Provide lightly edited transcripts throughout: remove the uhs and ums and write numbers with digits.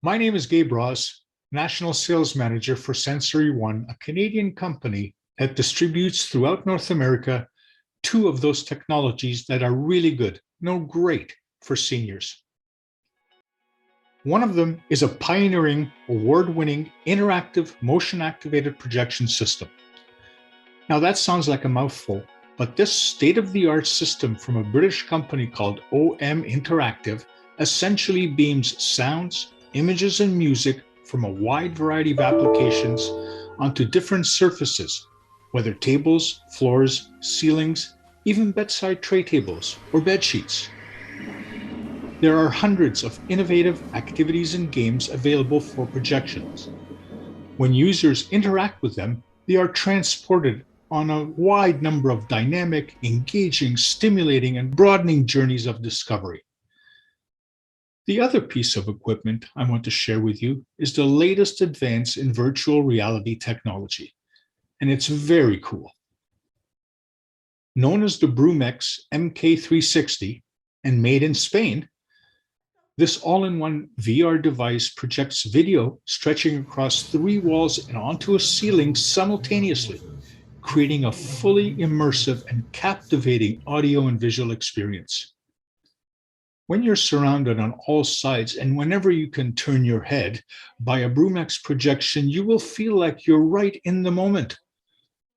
My name is Gabe Ross, National Sales Manager for Sensory One, a Canadian company that distributes throughout North America two of those technologies that are really good, no, great for seniors. One of them is a pioneering, award-winning, interactive, motion-activated projection system. Now that sounds like a mouthful, but this state-of-the-art system from a British company called OM Interactive essentially beams sounds, images, and music from a wide variety of applications onto different surfaces, whether tables, floors, ceilings, even bedside tray tables or bed sheets. There are hundreds of innovative activities and games available for projections. When users interact with them, they are transported on a wide number of dynamic, engaging, stimulating, and broadening journeys of discovery. The other piece of equipment I want to share with you is the latest advance in virtual reality technology, and it's very cool. Known as the Broomx MK360 and made in Spain, this all-in-one VR device projects video stretching across 3 walls and onto a ceiling simultaneously, creating a fully immersive and captivating audio and visual experience. When you're surrounded on all sides and whenever you can turn your head by a Broomex projection, you will feel like you're right in the moment,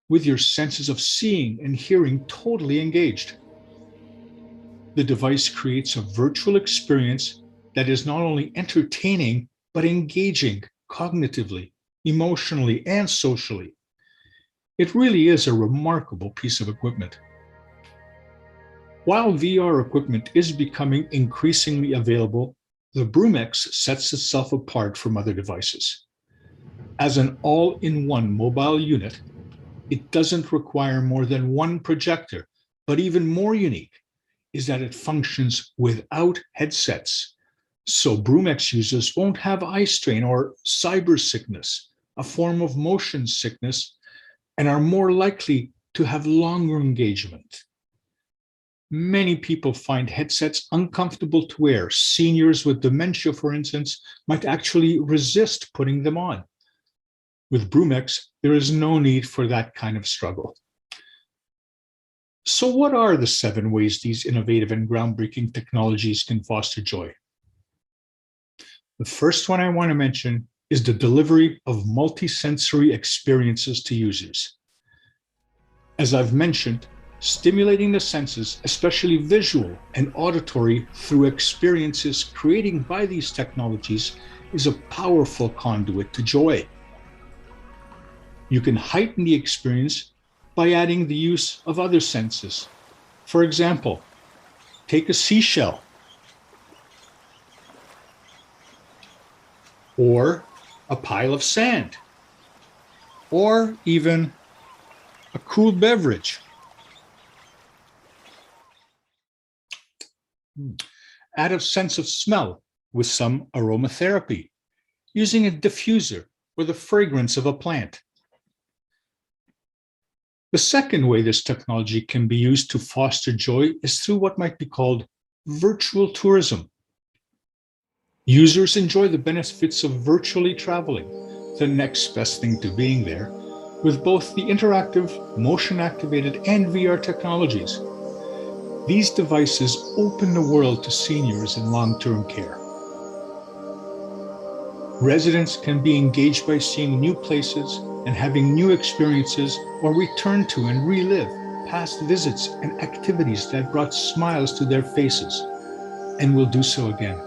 with your senses of seeing and hearing totally engaged. The device creates a virtual experience that is not only entertaining, but engaging cognitively, emotionally, and socially. It really is a remarkable piece of equipment. While VR equipment is becoming increasingly available, the Broomex sets itself apart from other devices. As an all-in-one mobile unit, it doesn't require more than one projector, but even more unique is that it functions without headsets. So Broomex users won't have eye strain or cyber sickness, a form of motion sickness, and are more likely to have longer engagement. Many people find headsets uncomfortable to wear. Seniors with dementia, for instance, might actually resist putting them on. With Broomex, there is no need for that kind of struggle. So what are the 7 ways these innovative and groundbreaking technologies can foster joy? The first one I want to mention is the delivery of multisensory experiences to users. As I've mentioned, stimulating the senses, especially visual and auditory, through experiences created by these technologies is a powerful conduit to joy. You can heighten the experience by adding the use of other senses. For example, take a seashell, or a pile of sand, or even a cool beverage. Add a sense of smell with some aromatherapy, using a diffuser or the fragrance of a plant. The second way this technology can be used to foster joy is through what might be called virtual tourism. Users enjoy the benefits of virtually traveling, the next best thing to being there, with both the interactive, motion-activated, and VR technologies. These devices open the world to seniors in long-term care. Residents can be engaged by seeing new places and having new experiences, or return to and relive past visits and activities that brought smiles to their faces, and will do so again.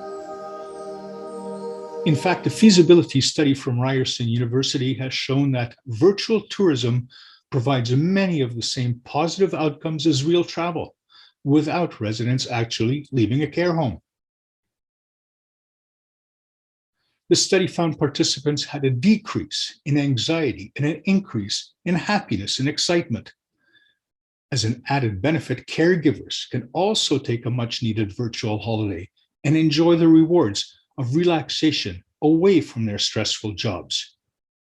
In fact, a feasibility study from Ryerson University has shown that virtual tourism provides many of the same positive outcomes as real travel, without residents actually leaving a care home. The study found participants had a decrease in anxiety and an increase in happiness and excitement. As an added benefit, caregivers can also take a much-needed virtual holiday and enjoy the rewards of relaxation away from their stressful jobs.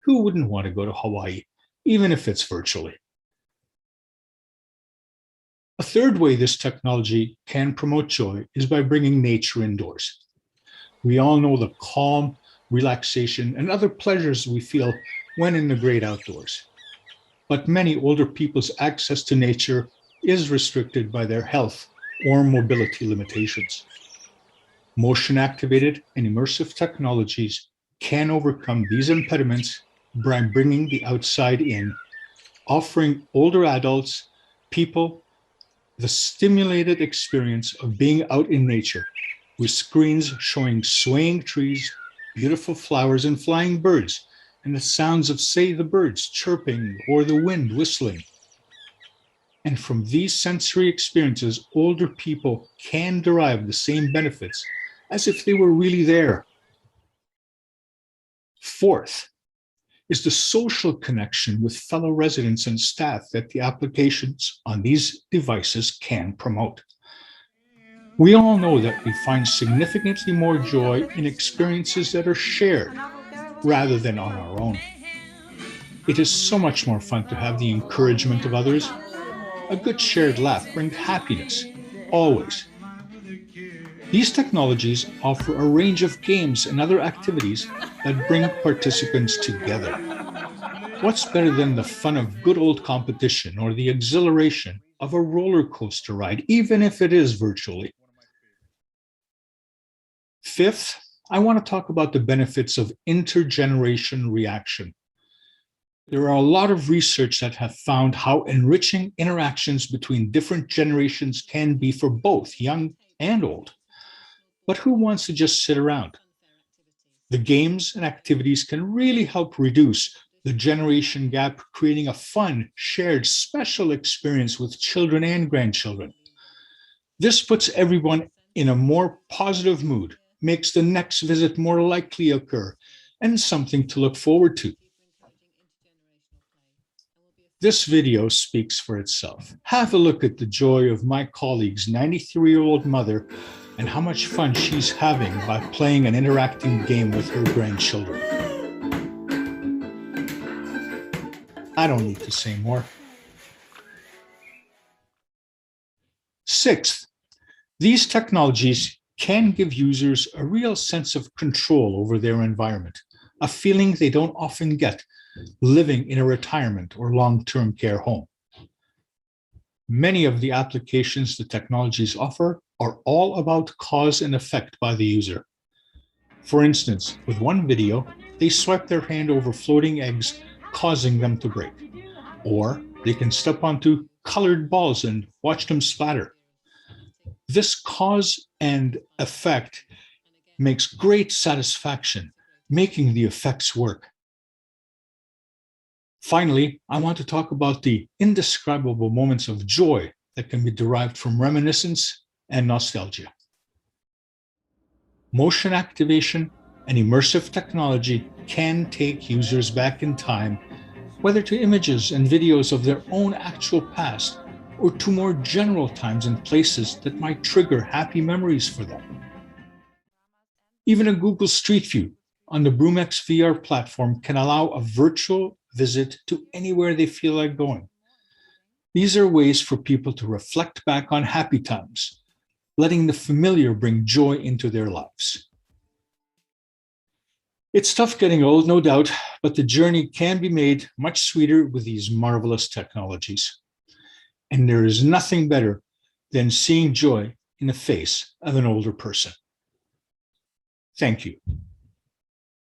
Who wouldn't want to go to Hawaii, even if it's virtually? A third way this technology can promote joy is by bringing nature indoors. We all know the calm, relaxation, and other pleasures we feel when in the great outdoors. But many older people's access to nature is restricted by their health or mobility limitations. Motion-activated and immersive technologies can overcome these impediments by bringing the outside in, offering older adults, people, the stimulated experience of being out in nature, with screens showing swaying trees, beautiful flowers, and flying birds, and the sounds of, say, the birds chirping or the wind whistling. And from these sensory experiences, older people can derive the same benefits as if they were really there. Fourth is the social connection with fellow residents and staff that the applications on these devices can promote. We all know that we find significantly more joy in experiences that are shared rather than on our own. It is so much more fun to have the encouragement of others. A good shared laugh brings happiness, always. These technologies offer a range of games and other activities that bring participants together. What's better than the fun of good old competition or the exhilaration of a roller coaster ride, even if it is virtually? Fifth, I want to talk about the benefits of intergeneration reaction. There are a lot of research that have found how enriching interactions between different generations can be for both young and old. But who wants to just sit around? The games and activities can really help reduce the generation gap, creating a fun, shared, special experience with children and grandchildren. This puts everyone in a more positive mood, makes the next visit more likely to occur, and something to look forward to. This video speaks for itself. Have a look at the joy of my colleague's 93-year-old mother and how much fun she's having by playing an interacting game with her grandchildren. I don't need to say more. Sixth, these technologies can give users a real sense of control over their environment, a feeling they don't often get living in a retirement or long-term care home. Many of the applications the technologies offer are all about cause and effect by the user. For instance, with one video, they swipe their hand over floating eggs, causing them to break. Or they can step onto colored balls and watch them splatter. This cause and effect makes great satisfaction, making the effects work. Finally, I want to talk about the indescribable moments of joy that can be derived from reminiscence and nostalgia. Motion activation and immersive technology can take users back in time, whether to images and videos of their own actual past or to more general times and places that might trigger happy memories for them. Even a Google Street View on the Broomex VR platform can allow a virtual visit to anywhere they feel like going. These are ways for people to reflect back on happy times, letting the familiar bring joy into their lives. It's tough getting old, no doubt, but the journey can be made much sweeter with these marvelous technologies. And there is nothing better than seeing joy in the face of an older person. Thank you.